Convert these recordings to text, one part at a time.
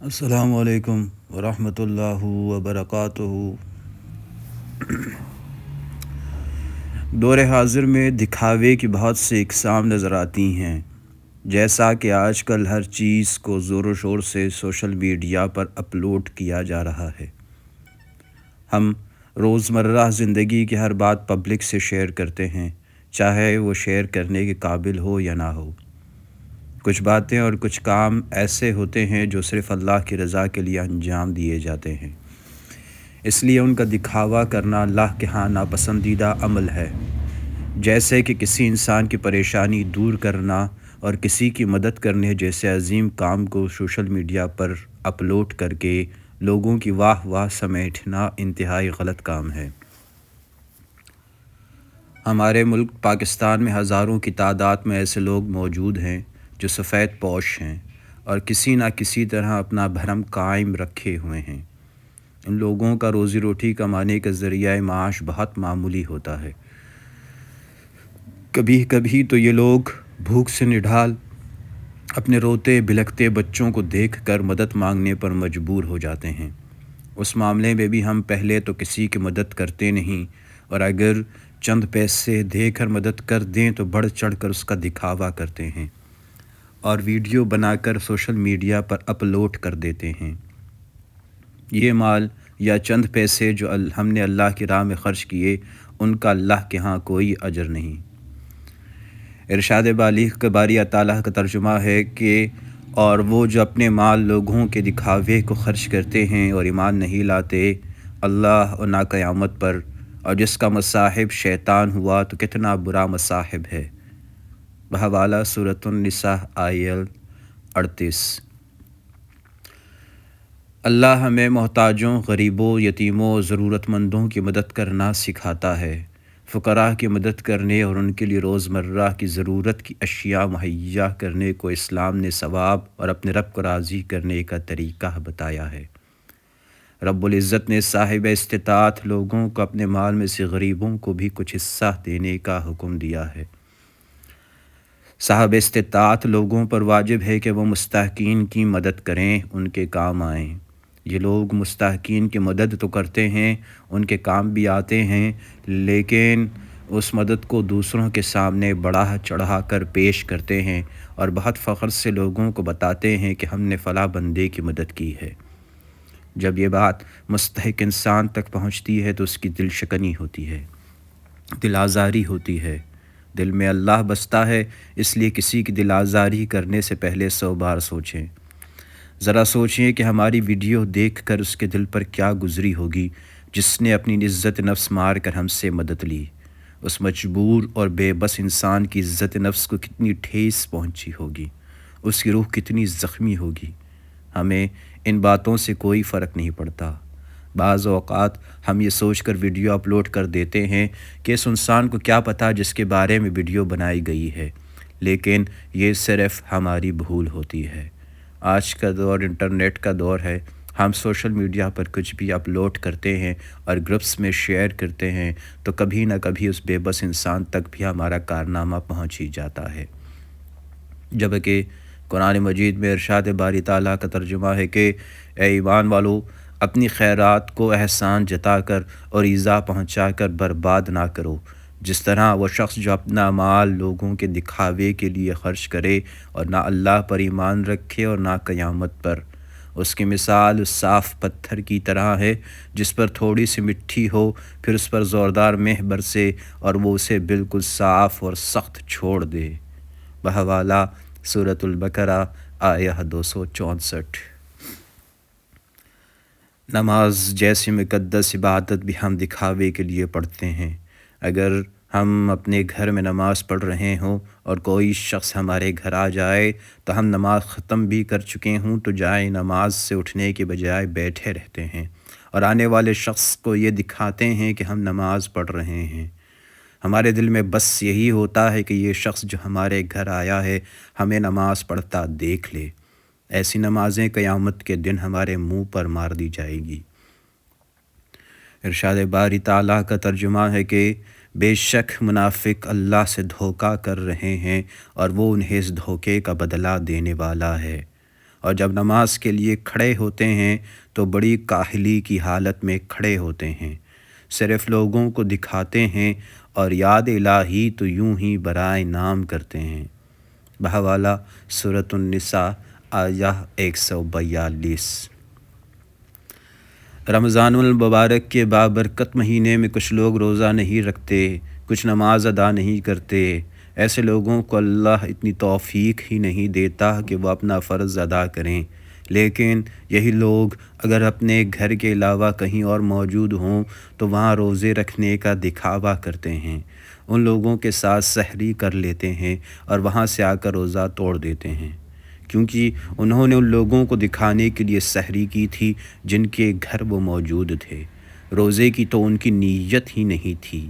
السلام علیکم ورحمۃ اللہ وبرکاتہ۔ دور حاضر میں دکھاوے کی بہت سی اقسام نظر آتی ہیں، جیسا کہ آج کل ہر چیز کو زور و شور سے سوشل میڈیا پر اپلوڈ کیا جا رہا ہے۔ ہم روزمرہ زندگی کی ہر بات پبلک سے شیئر کرتے ہیں، چاہے وہ شیئر کرنے کے قابل ہو یا نہ ہو۔ کچھ باتیں اور کچھ کام ایسے ہوتے ہیں جو صرف اللہ کی رضا کے لیے انجام دیے جاتے ہیں، اس لیے ان کا دکھاوا کرنا اللہ کے ہاں ناپسندیدہ عمل ہے۔ جیسے کہ کسی انسان کی پریشانی دور کرنا اور کسی کی مدد کرنے جیسے عظیم کام کو سوشل میڈیا پر اپلوڈ کر کے لوگوں کی واہ واہ سمیٹنا انتہائی غلط کام ہے۔ ہمارے ملک پاکستان میں ہزاروں کی تعداد میں ایسے لوگ موجود ہیں جو سفید پوش ہیں اور کسی نہ کسی طرح اپنا بھرم قائم رکھے ہوئے ہیں۔ ان لوگوں کا روزی روٹی کمانے کا ذریعہ معاش بہت معمولی ہوتا ہے۔ کبھی کبھی تو یہ لوگ بھوک سے نڈھال اپنے روتے بلکتے بچوں کو دیکھ کر مدد مانگنے پر مجبور ہو جاتے ہیں۔ اس معاملے میں بھی ہم پہلے تو کسی کی مدد کرتے نہیں، اور اگر چند پیسے دے کر مدد کر دیں تو بڑھ چڑھ کر اس کا دکھاوا کرتے ہیں اور ویڈیو بنا کر سوشل میڈیا پر اپلوڈ کر دیتے ہیں۔ یہ مال یا چند پیسے جو ہم نے اللہ کی راہ میں خرچ کیے، ان کا اللہ کے ہاں کوئی اجر نہیں۔ ارشاد بالغ کا باری تعالیٰ کا ترجمہ ہے کہ اور وہ جو اپنے مال لوگوں کے دکھاوے کو خرچ کرتے ہیں اور ایمان نہیں لاتے اللہ اور نہ قیامت پر، اور جس کا مصاحب شیطان ہوا تو کتنا برا مصاحب ہے۔ بحوالہ سورۃ النساء آیت 38۔ اللہ ہمیں محتاجوں، غریبوں، یتیموں، ضرورت مندوں کی مدد کرنا سکھاتا ہے۔ فقراء کی مدد کرنے اور ان کے لیے روزمرہ کی ضرورت کی اشیاء مہیا کرنے کو اسلام نے ثواب اور اپنے رب کو راضی کرنے کا طریقہ بتایا ہے۔ رب العزت نے صاحب استطاعت لوگوں کو اپنے مال میں سے غریبوں کو بھی کچھ حصہ دینے کا حکم دیا ہے۔ صاحب استطاعت لوگوں پر واجب ہے کہ وہ مستحقین کی مدد کریں، ان کے کام آئیں۔ یہ لوگ مستحقین کی مدد تو کرتے ہیں، ان کے کام بھی آتے ہیں، لیکن اس مدد کو دوسروں کے سامنے بڑھا چڑھا کر پیش کرتے ہیں اور بہت فخر سے لوگوں کو بتاتے ہیں کہ ہم نے فلاں بندے کی مدد کی ہے۔ جب یہ بات مستحق انسان تک پہنچتی ہے تو اس کی دل شکنی ہوتی ہے، دل آزاری ہوتی ہے۔ دل میں اللہ بستا ہے، اس لیے کسی کی دل آزاری کرنے سے پہلے 100 بار سوچیں۔ ذرا سوچیں کہ ہماری ویڈیو دیکھ کر اس کے دل پر کیا گزری ہوگی جس نے اپنی عزت نفس مار کر ہم سے مدد لی۔ اس مجبور اور بے بس انسان کی عزت نفس کو کتنی ٹھیس پہنچی ہوگی، اس کی روح کتنی زخمی ہوگی۔ ہمیں ان باتوں سے کوئی فرق نہیں پڑتا۔ بعض اوقات ہم یہ سوچ کر ویڈیو اپلوڈ کر دیتے ہیں کہ اس انسان کو کیا پتہ جس کے بارے میں ویڈیو بنائی گئی ہے، لیکن یہ صرف ہماری بھول ہوتی ہے۔ آج کا دور انٹرنیٹ کا دور ہے، ہم سوشل میڈیا پر کچھ بھی اپلوڈ کرتے ہیں اور گروپس میں شیئر کرتے ہیں تو کبھی نہ کبھی اس بے بس انسان تک بھی ہمارا کارنامہ پہنچ ہی جاتا ہے۔ جبکہ قرآن مجید میں ارشاد باری تعالیٰ کا ترجمہ ہے کہ اے ایمان والو، اپنی خیرات کو احسان جتا کر اور ایذا پہنچا کر برباد نہ کرو، جس طرح وہ شخص جو اپنا مال لوگوں کے دکھاوے کے لیے خرچ کرے اور نہ اللہ پر ایمان رکھے اور نہ قیامت پر، اس کی مثال اس صاف پتھر کی طرح ہے جس پر تھوڑی سی مٹی ہو، پھر اس پر زوردار مہ برسے اور وہ اسے بالکل صاف اور سخت چھوڑ دے۔ بحوالہ سورۃ البقرہ آیہ 264۔ نماز جیسی مقدس عبادت بھی ہم دکھاوے کے لیے پڑھتے ہیں۔ اگر ہم اپنے گھر میں نماز پڑھ رہے ہوں اور کوئی شخص ہمارے گھر آ جائے تو ہم نماز ختم بھی کر چکے ہوں تو جائے نماز سے اٹھنے کے بجائے بیٹھے رہتے ہیں اور آنے والے شخص کو یہ دکھاتے ہیں کہ ہم نماز پڑھ رہے ہیں۔ ہمارے دل میں بس یہی ہوتا ہے کہ یہ شخص جو ہمارے گھر آیا ہے ہمیں نماز پڑھتا دیکھ لے۔ ایسی نمازیں قیامت کے دن ہمارے منہ پر مار دی جائے گی۔ ارشاد باری تعالیٰ کا ترجمہ ہے کہ بے شک منافق اللہ سے دھوکہ کر رہے ہیں اور وہ انہیں اس دھوکے کا بدلہ دینے والا ہے، اور جب نماز کے لیے کھڑے ہوتے ہیں تو بڑی کاہلی کی حالت میں کھڑے ہوتے ہیں، صرف لوگوں کو دکھاتے ہیں اور یاد الہی تو یوں ہی برائے نام کرتے ہیں۔ بحوالہ سورۃ النساء آیہ 142۔ رمضان المبارک کے بابرکت مہینے میں کچھ لوگ روزہ نہیں رکھتے، کچھ نماز ادا نہیں کرتے۔ ایسے لوگوں کو اللہ اتنی توفیق ہی نہیں دیتا کہ وہ اپنا فرض ادا کریں، لیکن یہی لوگ اگر اپنے گھر کے علاوہ کہیں اور موجود ہوں تو وہاں روزے رکھنے کا دکھاوا کرتے ہیں، ان لوگوں کے ساتھ سحری کر لیتے ہیں اور وہاں سے آ کر روزہ توڑ دیتے ہیں، کیونکہ انہوں نے ان لوگوں کو دکھانے کے لیے سحری کی تھی جن کے گھر وہ موجود تھے، روزے کی تو ان کی نیت ہی نہیں تھی۔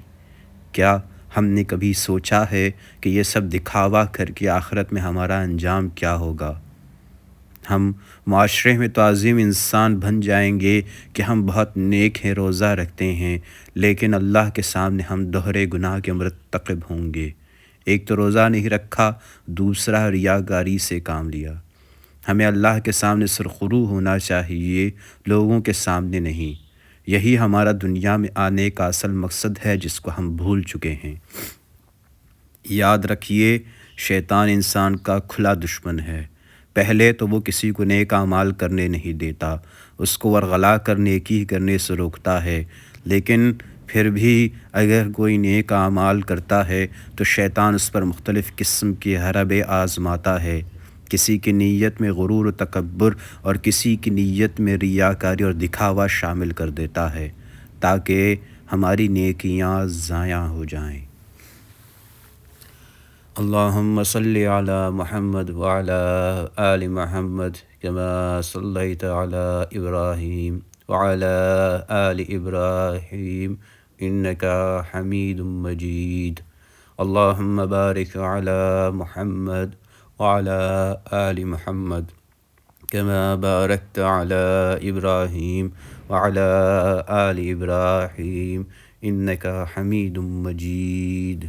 کیا ہم نے کبھی سوچا ہے کہ یہ سب دکھاوا کر کے آخرت میں ہمارا انجام کیا ہوگا؟ ہم معاشرے میں تو عظیم انسان بن جائیں گے کہ ہم بہت نیک ہیں، روزہ رکھتے ہیں، لیکن اللہ کے سامنے ہم دوہرے گناہ کے مرتکب ہوں گے۔ ایک تو روزہ نہیں رکھا، دوسرا ریاکاری سے کام لیا۔ ہمیں اللہ کے سامنے سرخرو ہونا چاہیے، لوگوں کے سامنے نہیں۔ یہی ہمارا دنیا میں آنے کا اصل مقصد ہے جس کو ہم بھول چکے ہیں۔ یاد رکھیے، شیطان انسان کا کھلا دشمن ہے۔ پہلے تو وہ کسی کو نیک اعمال کرنے نہیں دیتا، اس کو ورغلا کر نیکی کرنے سے روکتا ہے، لیکن پھر بھی اگر کوئی نیک اعمال کرتا ہے تو شیطان اس پر مختلف قسم کی حربیں آزماتا ہے، کسی کی نیت میں غرور و تکبر اور کسی کی نیت میں ریاکاری اور دکھاوا شامل کر دیتا ہے تاکہ ہماری نیکیاں ضائع ہو جائیں۔ اللہم صلی علی محمد وعلی آل محمد کما صلیت علی ابراہیم وعلی آل ابراہیم انکا حمید مجید۔ اللہم بارک علی محمد وعلی آل محمد کما بارکت علی ابراہیم وعلی آل ابراہیم انکا حمید مجید۔